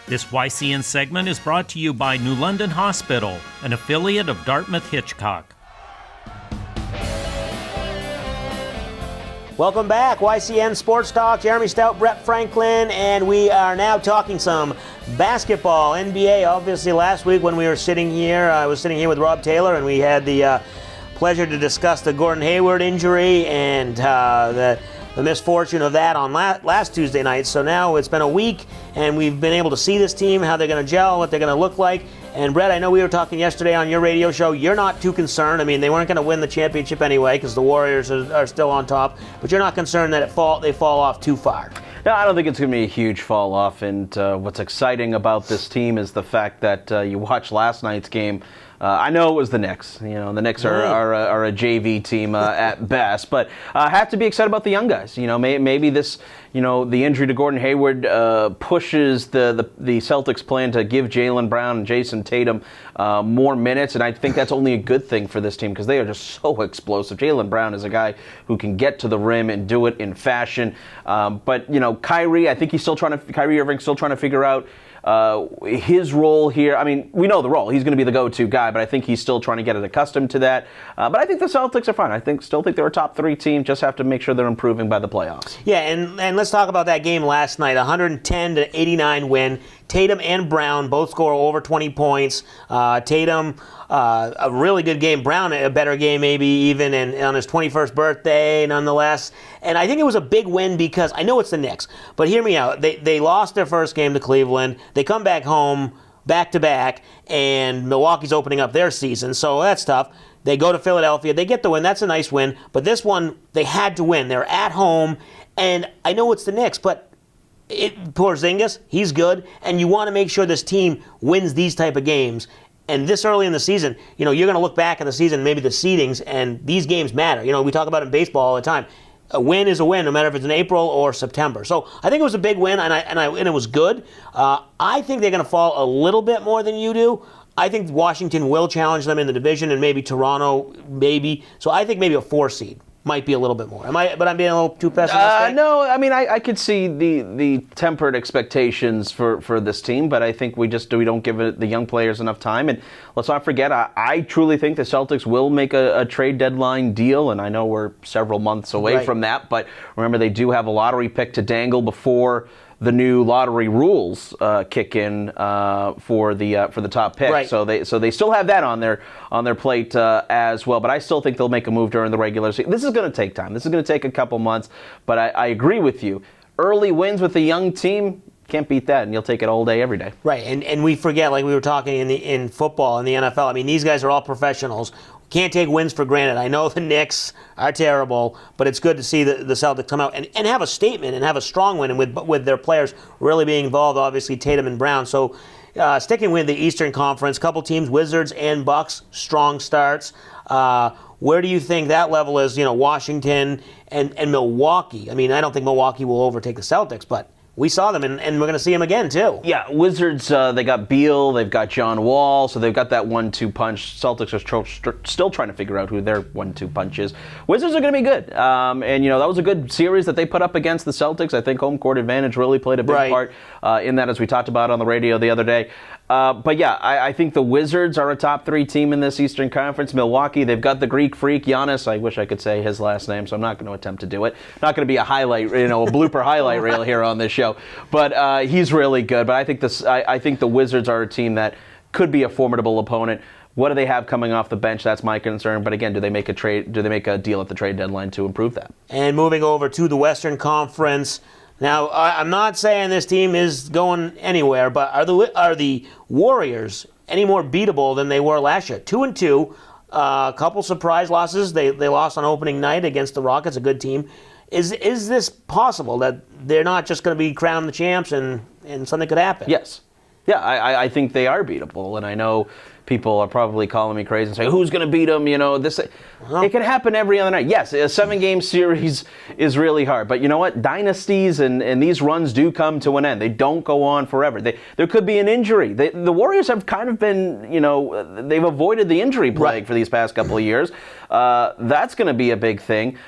This YCN segment is brought to you by New London Hospital, an affiliate of Dartmouth Hitchcock. Welcome back, YCN Sports Talk. Jeremy Stout, Brett Franklin, and we are now talking some basketball, NBA. Obviously, last week when we were sitting here, I was sitting here with Rob Taylor, and we had the pleasure to discuss the Gordon Hayward injury and the misfortune of that on last Tuesday night. So now it's been a week, and we've been able to see this team, how they're going to gel, what they're going to look like. And Brett, I know we were talking yesterday on your radio show. You're not too concerned. I mean, they weren't going to win the championship anyway because the Warriors are still on top. But you're not concerned that they fall off too far. No, I don't think it's going to be a huge fall off. And what's exciting about this team is the fact that you watched last night's game. I know it was the Knicks. You know, the Knicks are a JV team at best, but I have to be excited about the young guys. You know, maybe this, the injury to Gordon Hayward pushes the Celtics' plan to give Jaylen Brown and Jason Tatum more minutes, and I think that's only a good thing for this team because they are just so explosive. Jaylen Brown is a guy who can get to the rim and do it in fashion. But Kyrie, I think Kyrie Irving's still trying to figure out his role here. I mean, we know the role. He's going to be the go-to guy, but I think he's still trying to get accustomed to that. But I think the Celtics are fine. Still think they're a top 3 team. Just have to make sure they're improving by the playoffs. Yeah, and let's talk about that game last night. 110-89 win. Tatum and Brown both score over 20 points. Tatum, a really good game. Brown, a better game maybe even, and on his 21st birthday nonetheless. And I think it was a big win because I know it's the Knicks, but hear me out. They lost their first game to Cleveland. They come back home back-to-back, and Milwaukee's opening up their season, so that's tough. They go to Philadelphia. They get the win. That's a nice win. But this one, they had to win. They're at home, and I know it's the Knicks, but Porzingis, he's good, and you want to make sure this team wins these type of games. And this early in the season, you're going to look back at the season, maybe the seedings, and these games matter. We talk about it in baseball all the time. A win is a win, no matter if it's in April or September. So I think it was a big win, and it was good. I think they're going to fall a little bit more than you do. I think Washington will challenge them in the division, and maybe Toronto, maybe. So I think maybe a 4 seed. Might be a little bit more. But I'm being a little too pessimistic? No, I mean, I could see the tempered expectations for this team, but I think we don't give the young players enough time. And let's not forget, I truly think the Celtics will make a trade deadline deal, and I know we're several months away from that, but remember, they do have a lottery pick to dangle before the new lottery rules kick in for the top pick. Right. So they still have that on their plate as well. But I still think they'll make a move during the regular season. This is going to take time. This is going to take a couple months. But I agree with you. Early wins with a young team, can't beat that, and you'll take it all day, every day. Right, and we forget, like we were talking in football, in the NFL. I mean, these guys are all professionals. Can't take wins for granted. I know the Knicks are terrible, but it's good to see the Celtics come out and have a statement and have a strong win, and with their players really being involved, obviously Tatum and Brown. So sticking with the Eastern Conference, couple teams, Wizards and Bucks, strong starts. Where do you think that level is, Washington and Milwaukee? I mean, I don't think Milwaukee will overtake the Celtics, but we saw them, and we're going to see them again, too. Yeah, Wizards, they got Beal, they've got John Wall, so they've got that 1-2 punch. Celtics are still trying to figure out who their 1-2 punch is. Wizards are going to be good. And, that was a good series that they put up against the Celtics. I think home court advantage really played a big part in that, as we talked about on the radio the other day. But yeah, I think the Wizards are a top 3 team in this Eastern Conference. Milwaukee, they've got the Greek freak, Giannis. I wish I could say his last name, so I'm not going to attempt to do it. Not going to be a highlight, a blooper highlight reel here on this show. But he's really good. But I think the Wizards are a team that could be a formidable opponent. What do they have coming off the bench? That's my concern. But again, do they make a trade? Do they make a deal at the trade deadline to improve that? And moving over to the Western Conference. Now, I'm not saying this team is going anywhere, but are the Warriors any more beatable than they were last year? 2-2, a couple surprise losses. They lost on opening night against the Rockets, a good team. Is this possible that they're not just going to be crowned the champs and something could happen? Yes. Yeah, I think they are beatable, and I know people are probably calling me crazy and saying, who's going to beat them? It can happen every other night. Yes, a 7-game series is really hard, but you know what? Dynasties and these runs do come to an end. They don't go on forever. There could be an injury. The Warriors have kind of been, they've avoided the injury plague for these past couple of years. That's going to be a big thing.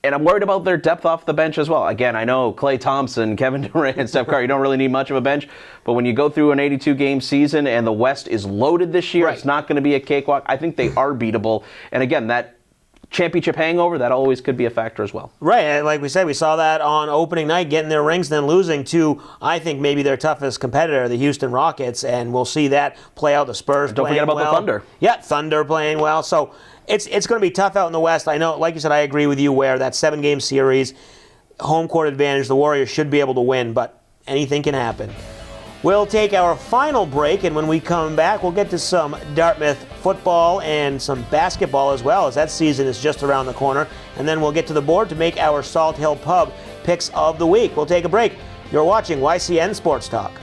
And I'm worried about their depth off the bench as well. Again, I know Klay Thompson, Kevin Durant, and Steph Curry, you don't really need much of a bench. But when you go through an 82-game season and the West is loaded this year, It's not going to be a cakewalk. I think they are beatable. And again, that championship hangover, that always could be a factor as well. Right, and like we said, we saw that on opening night, getting their rings, then losing to, I think, maybe their toughest competitor, the Houston Rockets, and we'll see that play out. The Spurs Don't forget about the Thunder. Yeah, Thunder playing well. So it's going to be tough out in the West. I know, like you said, I agree with you where that 7-game series, home court advantage, the Warriors should be able to win, but anything can happen. We'll take our final break, and when we come back, we'll get to some Dartmouth football and some basketball as well, as that season is just around the corner. And then we'll get to the board to make our Salt Hill Pub picks of the week. We'll take a break. You're watching YCN Sports Talk.